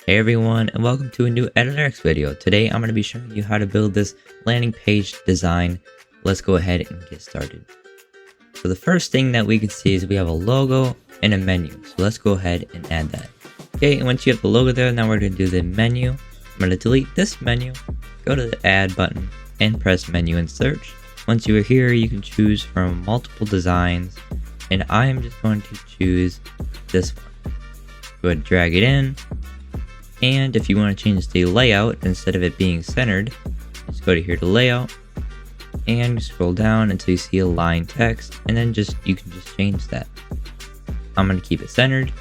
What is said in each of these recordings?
Hey everyone, and welcome to a new Editorx video. Today I'm going to be showing you how to build this landing page design. Let's go ahead and get started. So the first thing that we can see is we have a logo and a menu. So let's go ahead and add that. Okay, and once you have the logo there, now we're going to do the menu. I'm going to delete this menu, go to the add button, and press menu and search. Once you are here, you can choose from multiple designs, and I am just going to choose this one. Go ahead and drag it in. And if you want to change the layout, instead of it being centered, just go to here to layout and scroll down until you see align text, and then you can just change that. I'm going to keep it centered,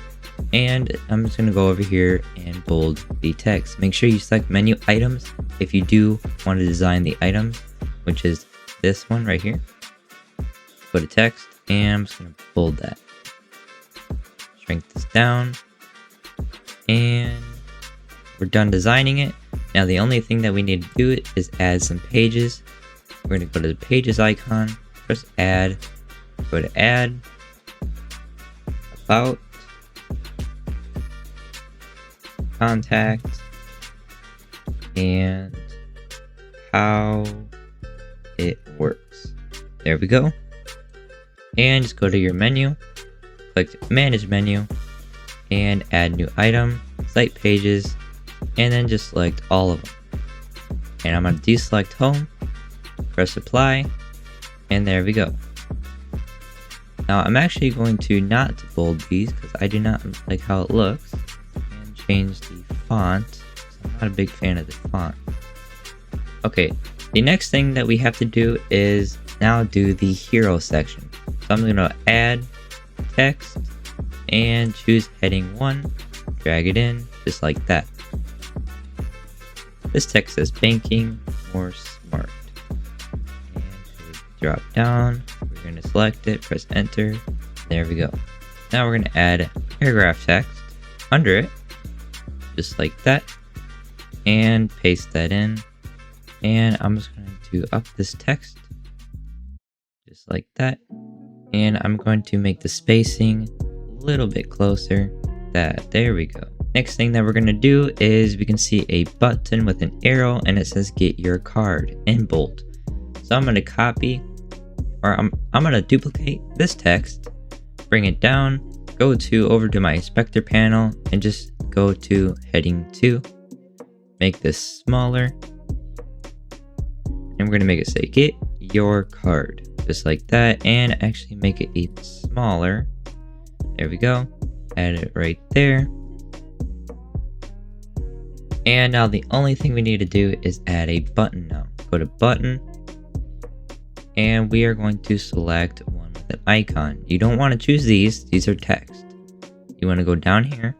and I'm just going to go over here and bold the text. Make sure you select menu items if you do want to design the items, which is this one right here. Go to text, and I'm just going to bold that. Shrink this down, and we're done designing it. Now the only thing that we need to do is add some pages. We're going to go to the pages icon, press add, go to add, about, contact, and how it works. There we go. And just go to your menu, click manage menu, and add new item, site pages, and then just select all of them. And I'm going to deselect home, press apply, and there we go. Now I'm actually going to not bold these because I do not like how it looks, and change the font. I'm not a big fan of the font. Okay, the next thing that we have to do is now do the hero section. So I'm going to add text and choose heading 1, drag it in just like that. This text says banking or smart. And drop down, we're going to select it, press enter, there we go. Now we're going to add paragraph text under it, just like that, and paste that in. And I'm just going to up this text, just like that. And I'm going to make the spacing a little bit closer, there we go. Next thing that we're going to do is we can see a button with an arrow and it says get your card in bold. So I'm going to copy, or I'm going to duplicate this text, bring it down, go over to my inspector panel and just go to heading 2. Make this smaller. And we're going to make it say get your card, just like that, and actually make it even smaller. There we go. Add it right there. And now the only thing we need to do is add a button now. Go to button, and we are going to select one with an icon. You don't want to choose these are text. You want to go down here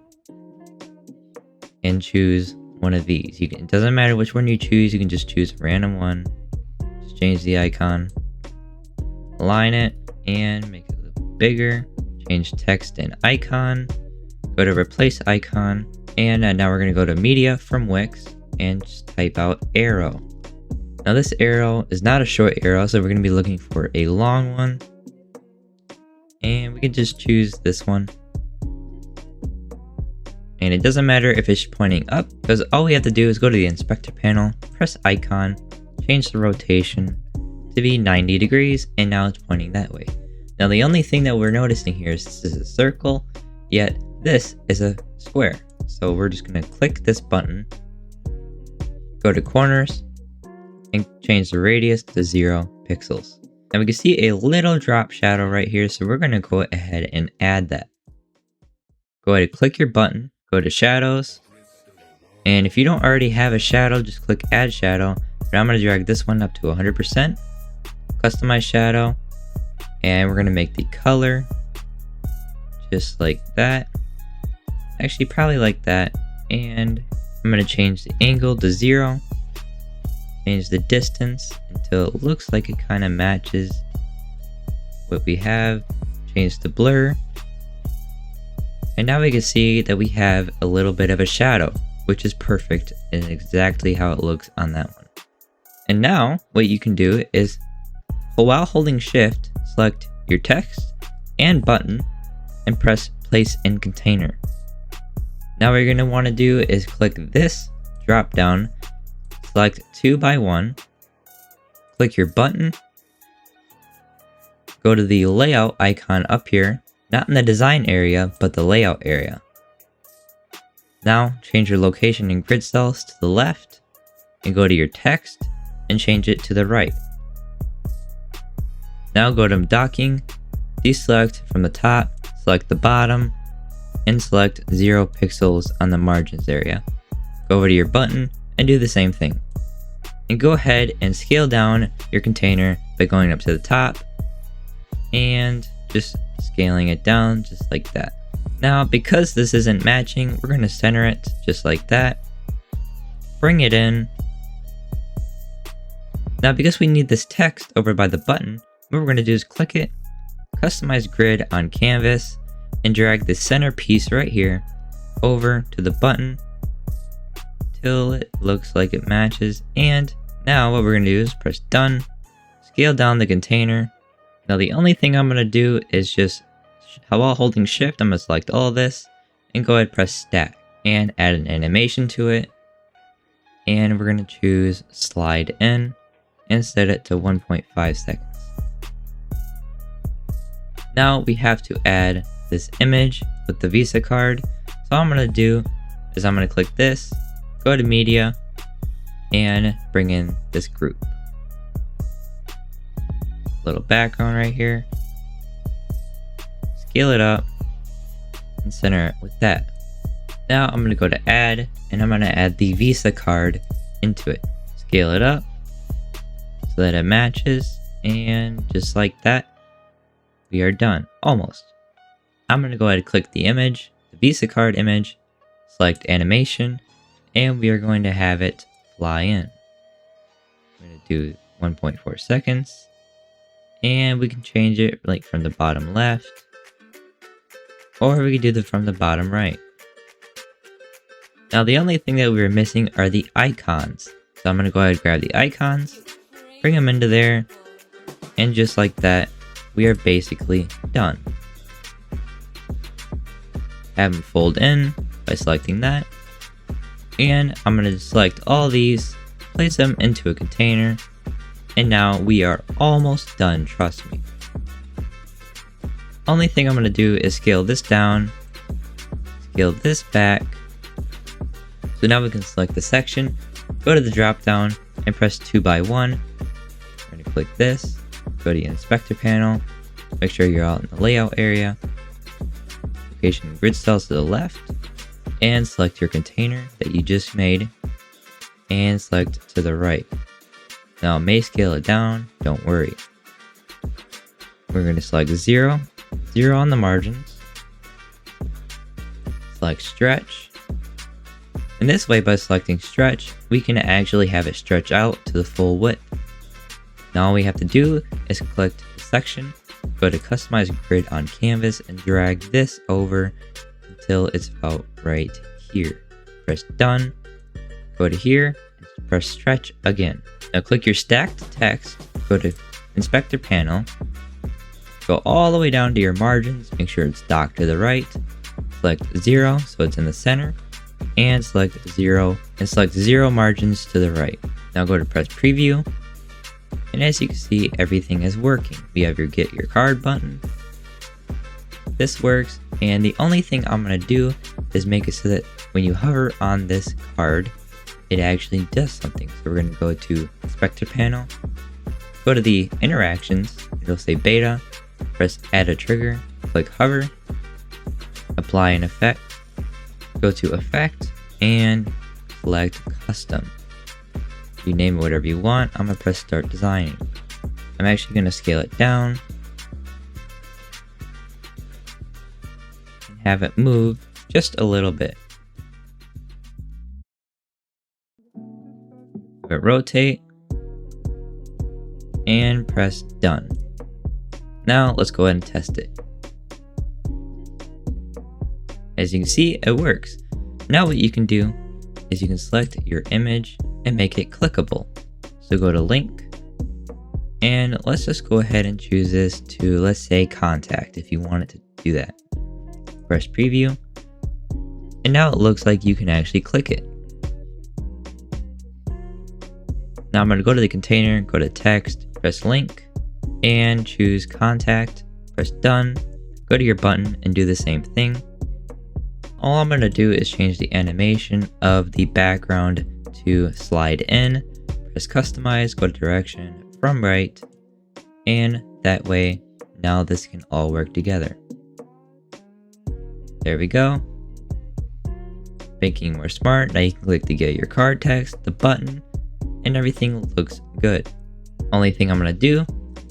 and choose one of these. It doesn't matter which one you choose, you can just choose a random one. Just change the icon, align it, and make it a little bigger. Change text and icon, go to replace icon, and now we're going to go to media from Wix and just type out arrow. Now this arrow is not a short arrow, so we're going to be looking for a long one, and we can just choose this one. And it doesn't matter if it's pointing up, because all we have to do is go to the inspector panel, press icon, change the rotation to be 90 degrees, and now it's pointing that way. Now the only thing that we're noticing here is this is a circle, yet this is a square. So we're just going to click this button, go to corners, and change the radius to 0 pixels. Now we can see a little drop shadow right here, so we're going to go ahead and add that. Go ahead and click your button, go to shadows, and if you don't already have a shadow, just click add shadow. But I'm going to drag this one up to 100%, customize shadow, and we're going to make the color just like that. Actually, probably like that. And I'm going to change the angle to 0. Change the distance until it looks like it kind of matches what we have. Change the blur. And now we can see that we have a little bit of a shadow, which is perfect and exactly how it looks on that one. And now what you can do is, while holding shift, select your text and button and press place in container. Now what you're going to want to do is click this drop down, select 2x1, click your button, go to the layout icon up here, not in the design area, but the layout area. Now change your location and grid cells to the left, and go to your text and change it to the right. Now go to docking, deselect from the top, select the bottom, and select 0 pixels on the margins area. Go over to your button and do the same thing. And go ahead and scale down your container by going up to the top and just scaling it down just like that. Now because this isn't matching, we're going to center it just like that. Bring it in. Now because we need this text over by the button, what we're going to do is click it, customize grid on canvas, and drag the center piece right here over to the button till it looks like it matches. And now what we're going to do is press done, scale down the container. Now the only thing I'm going to do is just, while holding shift, I'm going to select all of this and go ahead and press stack and add an animation to it. And we're going to choose slide in and set it to 1.5 seconds. Now we have to add this image with the Visa card. So all I'm going to do is I'm going to click this, go to media, and bring in this group. Little background right here. Scale it up and center it with that. Now I'm going to go to add, and I'm going to add the Visa card into it. Scale it up so that it matches, and just like that, we are done, almost. I'm going to go ahead and click the image, the Visa card image, select animation, and we are going to have it fly in. I'm going to do 1.4 seconds, and we can change it like from the bottom left, or we can do from the bottom right. Now the only thing that we were missing are the icons. So I'm going to go ahead and grab the icons, bring them into there, and just like that, we are basically done. Have them fold in by selecting that. And I'm going to select all these, place them into a container, and now we are almost done, trust me. Only thing I'm going to do is scale this down, scale this back. So now we can select the section, go to the drop down, and press 2x1. We're going to click this, go to the inspector panel, make sure you're out in the layout area, location grid cells to the left, and select your container that you just made, and select to the right. Now it may scale it down, don't worry. We're going to select 0, 0 on the margins, select stretch. In this way, by selecting stretch, we can actually have it stretch out to the full width. Now all we have to do is click the section, go to customize grid on canvas, and drag this over until it's about right here. Press done, go to here, and press stretch again. Now click your stacked text, go to inspector panel, go all the way down to your margins, make sure it's docked to the right, select 0 so it's in the center, and select 0 margins to the right. Now go to press preview, and as you can see, everything is working. We have your get your card button. This works, and the only thing I'm going to do is make it so that when you hover on this card, it actually does something. So we're going to go to inspector panel, go to the interactions, it'll say beta, press add a trigger, click hover, apply an effect, go to effect, and select custom. You name it whatever you want. I'm going to press start designing. I'm actually going to scale it down and have it move just a little bit. Have it rotate and press done. Now let's go ahead and test it. As you can see, it works. Now what you can do is you can select your image and make it clickable. So go to link, and let's just go ahead and choose this to, let's say, contact if you wanted to do that. Press preview, And now it looks like you can actually click it. Now I'm going to go to the container, go to text, press link, and choose contact, press done, go to your button and do the same thing. All I'm going to do is change the animation of the background to slide in, press customize, go to direction from right, and that way now this can all work together. There we go. Making more smart, now you can click to get your card text, the button, and everything looks good. Only thing I'm going to do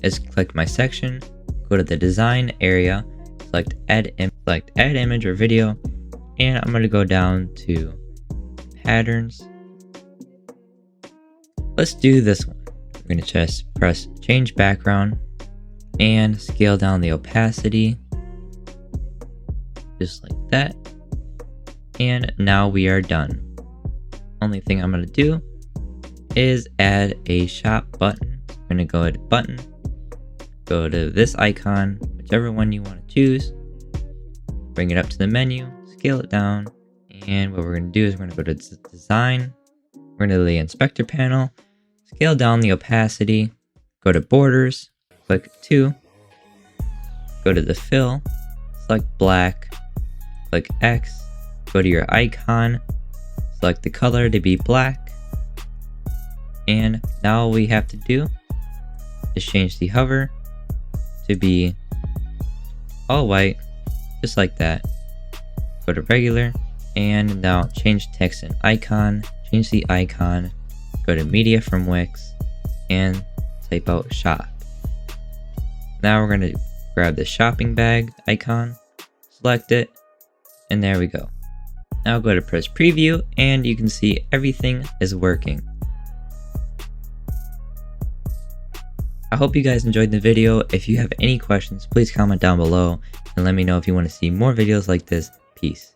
is click my section, go to the design area, select add image or video, and I'm going to go down to patterns. Let's do this one. We're going to just press change background and scale down the opacity just like that. And now we are done. Only thing I'm going to do is add a shop button. I'm going to go to button, go to this icon, whichever one you want to choose, bring it up to the menu, scale it down, and what we're going to do is we're going to go to design, we're going to the inspector panel, scale down the opacity, go to borders, click 2, go to the fill, select black, click X, go to your icon, select the color to be black, and now all we have to do is change the hover to be all white, just like that. Go to regular, and now change text and icon, change the icon, go to media from Wix, and type out shop. Now we're going to grab the shopping bag icon, select it, and there we go. Now go to press preview, and you can see everything is working. I hope you guys enjoyed the video. If you have any questions, please comment down below and let me know if you want to see more videos like this. Peace.